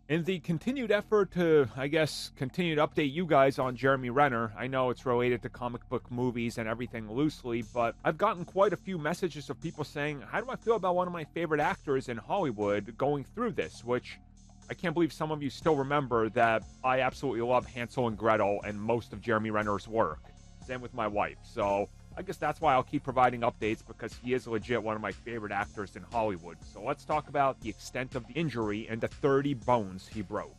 In the continued effort to, I guess, continue to update you guys on Jeremy Renner, I know it's related to comic book movies and everything loosely, but I've gotten quite a few messages of people saying, how do I feel about one of my favorite actors in Hollywood going through this? Which I can't believe some of you still remember that I absolutely love Hansel and Gretel and most of Jeremy Renner's work. Same with my wife. So I guess that's why I'll keep providing updates, because he is legit one of my favorite actors in Hollywood. So let's talk about the extent of the injury and the 30 bones he broke.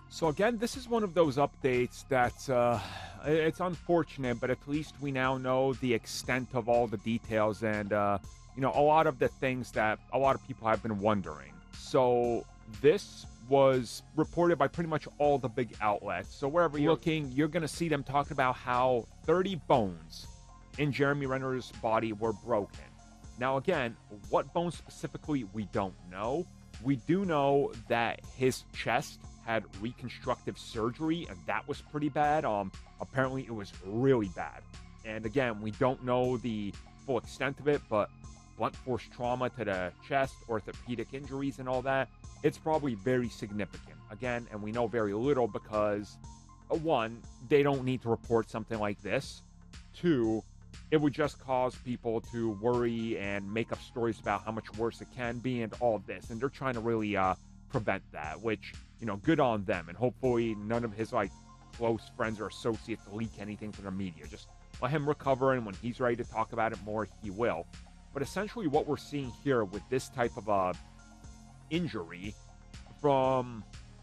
So again, this is one of those updates that's it's unfortunate, but at least we now know the extent of all the details and a lot of the things that a lot of people have been wondering. So this was reported by pretty much all the big outlets. So wherever you're looking, you're going to see them talking about how 30 bones in Jeremy Renner's body were broken. Now, again, what bones specifically, we don't know. We do know that his chest had reconstructive surgery, and that was pretty bad. Apparently, it was really bad. And again, we don't know the full extent of it, but blunt force trauma to the chest, orthopedic injuries, and all that, it's probably very significant. Again, and we know very little because, one, they don't need to report something like this. Two, it would just cause people to worry and make up stories about how much worse it can be and all this. And they're trying to really prevent that, which, good on them. And hopefully none of his, close friends or associates leak anything to the media. Just let him recover, and when he's ready to talk about it more, he will. But essentially what we're seeing here with this type of injury, from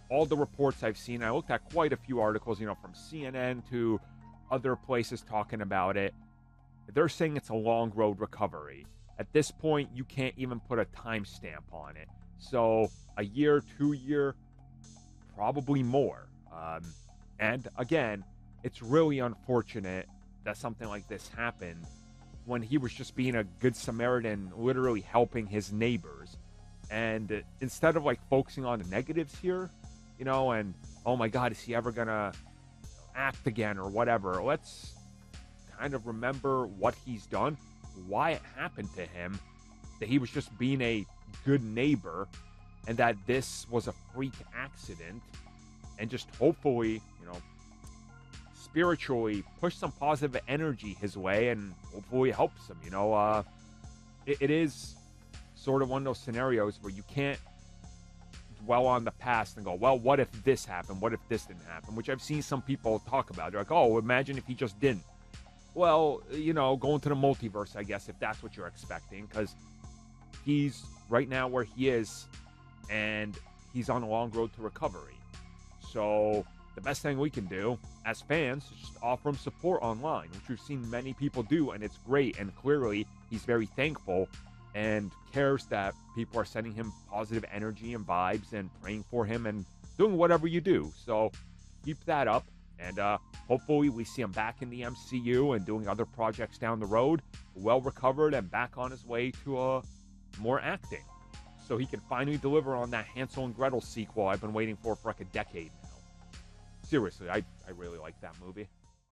all the reports I've seen, I looked at quite a few articles, from CNN to other places talking about it. They're saying it's a long road recovery. At this point, you can't even put a timestamp on it. So a year, 2 year, probably more. And again, it's really unfortunate that something like this happened when he was just being a good Samaritan, literally helping his neighbors. And instead of focusing on the negatives here, and oh my God, is he ever gonna act again or whatever? Let's kind of remember what he's done, why it happened to him, that he was just being a good neighbor, and that this was a freak accident, and just hopefully, spiritually push some positive energy his way, and hopefully it helps him. It is sort of one of those scenarios where you can't dwell on the past and go, well, what if this happened? What if this didn't happen? Which I've seen some people talk about. They're like, oh, imagine if he just didn't. Well, going to the multiverse, I guess, if that's what you're expecting, because he's right now where he is, and he's on a long road to recovery. So the best thing we can do as fans is just offer him support online, which we've seen many people do, and it's great. And clearly, he's very thankful and cares that people are sending him positive energy and vibes and praying for him and doing whatever you do. So keep that up, and hopefully we see him back in the MCU and doing other projects down the road, well recovered and back on his way to more acting, so he can finally deliver on that Hansel and Gretel sequel I've been waiting for like a decade now. Seriously, I really like that movie.